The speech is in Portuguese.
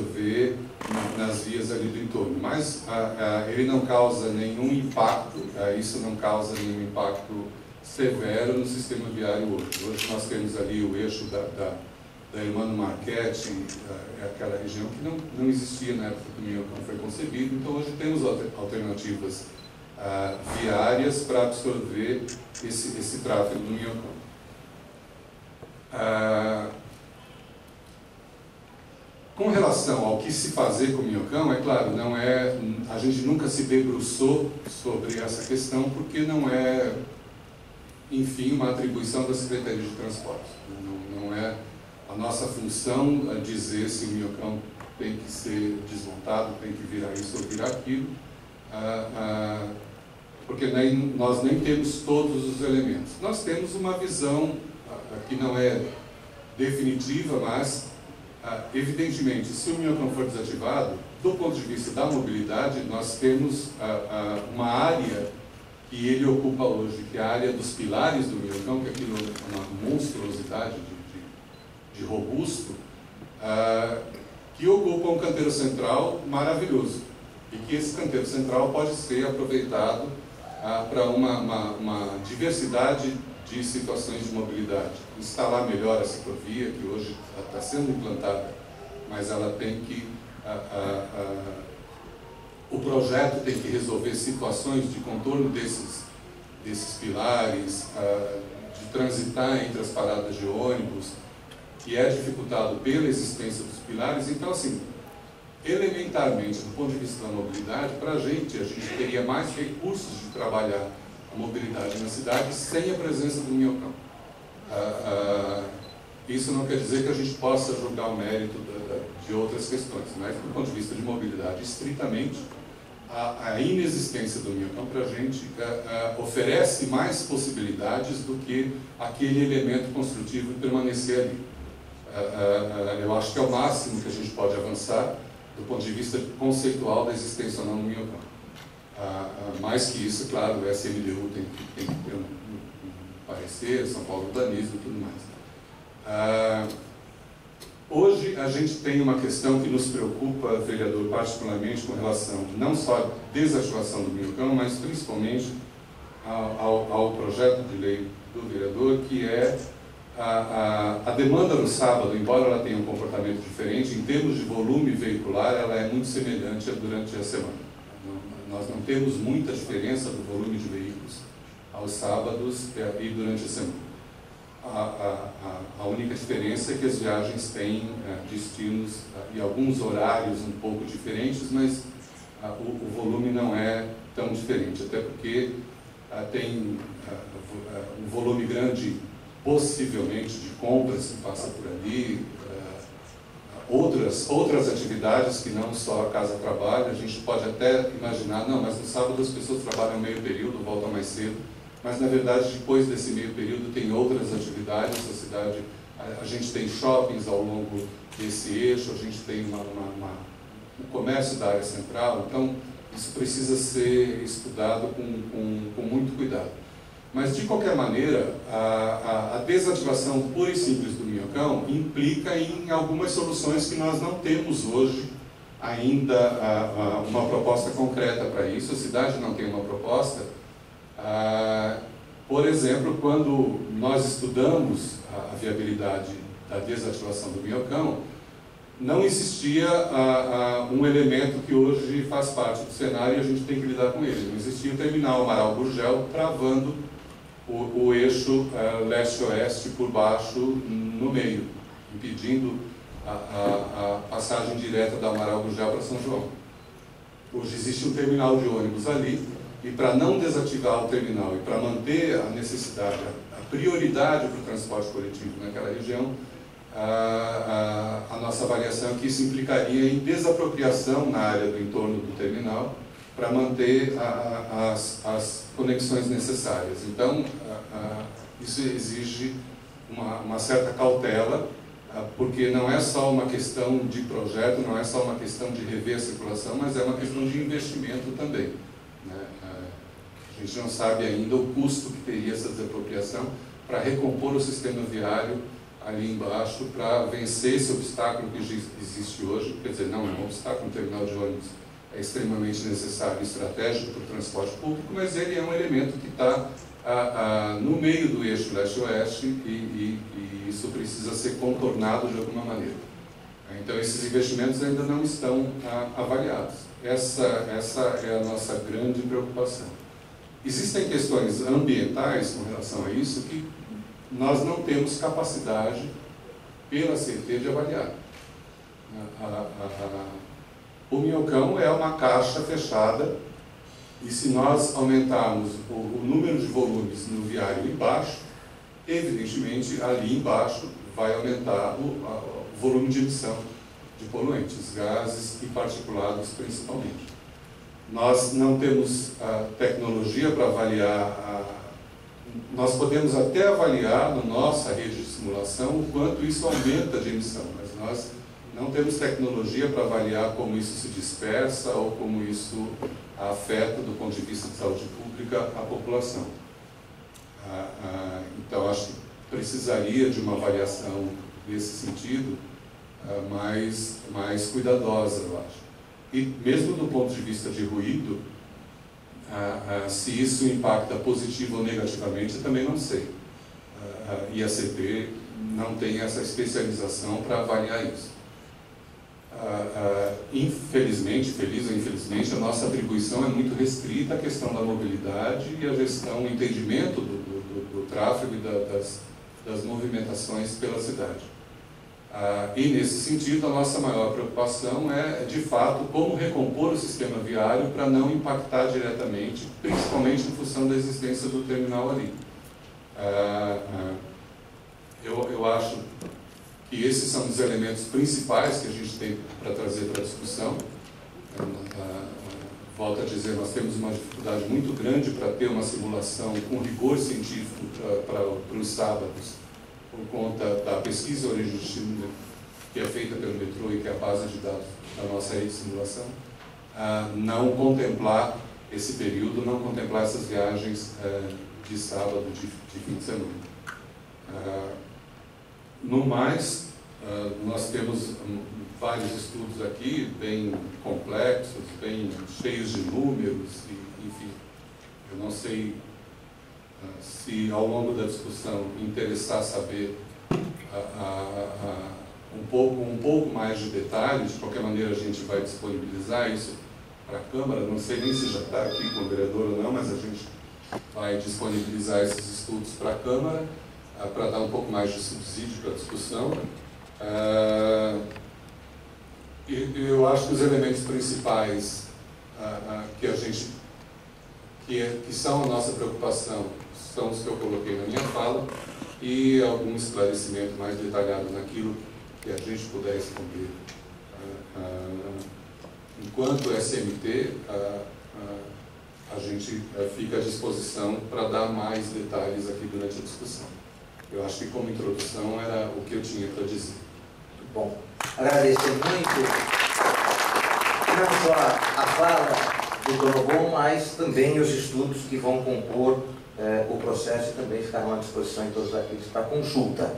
absorver nas vias ali do entorno, mas ele não causa nenhum impacto, isso não causa nenhum impacto severo no sistema viário hoje. Hoje nós temos ali o eixo da Hermano Marchetti, aquela região que não existia na época que o Minhocão foi concebido, então hoje temos alternativas viárias para absorver esse tráfego do Minhocão. Com relação ao que se fazer com o Minhocão, é claro, a gente nunca se debruçou sobre essa questão, porque não é, enfim, uma atribuição da Secretaria de Transportes. Não é a nossa função dizer se o Minhocão tem que ser desmontado, tem que virar isso ou virar aquilo, porque nós nem temos todos os elementos. Nós temos uma visão que não é definitiva, mas evidentemente, se o Minhocão for desativado, do ponto de vista da mobilidade, nós temos uma área que ele ocupa hoje, que é a área dos pilares do Minhocão, que é aquilo, uma monstruosidade de robusto, que ocupa um canteiro central maravilhoso, e que esse canteiro central pode ser aproveitado para uma diversidade de situações de mobilidade. Instalar melhor a ciclovia, que hoje está sendo implantada, mas ela tem que... o projeto tem que resolver situações de contorno desses pilares, de transitar entre as paradas de ônibus, que é dificultado pela existência dos pilares. Então, assim, elementarmente, do ponto de vista da mobilidade, para a gente teria mais recursos de trabalhar a mobilidade na cidade sem a presença do Minhocão. Isso não quer dizer que a gente possa julgar o mérito de outras questões, mas do ponto de vista de mobilidade, estritamente, a inexistência do Minhocão para a gente oferece mais possibilidades do que aquele elemento construtivo permanecer ali. Eu acho que é o máximo que a gente pode avançar do ponto de vista conceitual da existência ou não do Minhocão. Mais que isso, claro, o SMDU tem que ter um parecer, São Paulo urbanismo e tudo mais. Hoje a gente tem uma questão que nos preocupa, vereador, particularmente com relação não só à desativação do Minhocão, mas principalmente ao projeto de lei do vereador, que é a demanda no sábado, embora ela tenha um comportamento diferente, em termos de volume veicular, ela é muito semelhante durante a semana. Nós não temos muita diferença do volume de veículos aos sábados e durante a semana. A única diferença é que as viagens têm destinos e alguns horários um pouco diferentes, mas o volume não é tão diferente, até porque tem um volume grande, possivelmente, de compras que passa por ali, outras atividades que não só a casa-trabalho. A gente pode até imaginar, não, mas no sábado as pessoas trabalham meio período, voltam mais cedo, mas na verdade depois desse meio período tem outras atividades na cidade. A gente tem shoppings ao longo desse eixo, a gente tem o comércio da área central, então isso precisa ser estudado com muito cuidado. Mas, de qualquer maneira, a desativação pura e simples do Minhocão implica em algumas soluções que nós não temos hoje ainda uma proposta concreta para isso. A cidade não tem uma proposta. Por exemplo, quando nós estudamos a viabilidade da desativação do Minhocão, não existia um elemento que hoje faz parte do cenário e a gente tem que lidar com ele. Não existia o terminal Amaral Gurgel travando o eixo leste-oeste por baixo no meio, impedindo a passagem direta da Amaral Gurgel para São João. Hoje existe um terminal de ônibus ali, e para não desativar o terminal e para manter a necessidade, a prioridade para o transporte coletivo naquela região, a nossa avaliação é que isso implicaria em desapropriação na área do entorno do terminal para manter as conexões necessárias. Então, isso exige uma certa cautela, porque não é só uma questão de projeto, não é só uma questão de rever a circulação, mas é uma questão de investimento também, né? A gente não sabe ainda o custo que teria essa desapropriação para recompor o sistema viário ali embaixo para vencer esse obstáculo que existe hoje. Quer dizer, não é um obstáculo, um terminal de ônibus é extremamente necessário e estratégico para o transporte público, mas ele é um elemento que está no meio do eixo leste-oeste e isso precisa ser contornado de alguma maneira. Então, esses investimentos ainda não estão avaliados. Essa é a nossa grande preocupação. Existem questões ambientais com relação a isso que nós não temos capacidade pela CET de avaliar. O Minhocão é uma caixa fechada e se nós aumentarmos o número de volumes no viário embaixo, evidentemente ali embaixo vai aumentar o volume de emissão de poluentes, gases e particulados principalmente. Nós não temos tecnologia para avaliar, nós podemos até avaliar na nossa rede de simulação o quanto isso aumenta de emissão, mas nós não temos tecnologia para avaliar como isso se dispersa ou como isso afeta, do ponto de vista de saúde pública, a população. Então, acho que precisaria de uma avaliação nesse sentido mais cuidadosa, eu acho. E mesmo do ponto de vista de ruído, se isso impacta positivo ou negativamente, eu também não sei. E a CET não tem essa especialização para avaliar isso. Infelizmente, feliz ou infelizmente, a nossa atribuição é muito restrita à questão da mobilidade e à gestão, o entendimento do tráfego e das movimentações pela cidade. E nesse sentido, a nossa maior preocupação é, de fato, como recompor o sistema viário para não impactar diretamente, principalmente em função da existência do terminal ali. Eu acho que esses são os elementos principais que a gente tem para trazer para a discussão. Volto a dizer, nós temos uma dificuldade muito grande para ter uma simulação com rigor científico para os sábados, por conta da pesquisa origem de destino que é feita pelo metrô e que é a base de dados da nossa rede de simulação, não contemplar esse período, não contemplar essas viagens de sábado, de fim de semana. No mais, nós temos vários estudos aqui, bem complexos, bem cheios de números, enfim, eu não sei se ao longo da discussão interessar saber um pouco mais de detalhes. De qualquer maneira a gente vai disponibilizar isso para a Câmara, não sei nem se já está aqui com o vereador ou não, mas a gente vai disponibilizar esses estudos para a Câmara, para dar um pouco mais de subsídio para a discussão. Eu acho que os elementos principais que são a nossa preocupação são os que eu coloquei na minha fala e algum esclarecimento mais detalhado naquilo que a gente puder responder. Enquanto SMT, a gente fica à disposição para dar mais detalhes aqui durante a discussão. Eu acho que como introdução era o que eu tinha para dizer. Muito bom. Agradecer muito não só a fala do Dr. Obon, mas também os estudos que vão compor o processo e também ficarão à disposição de todos aqueles para consulta.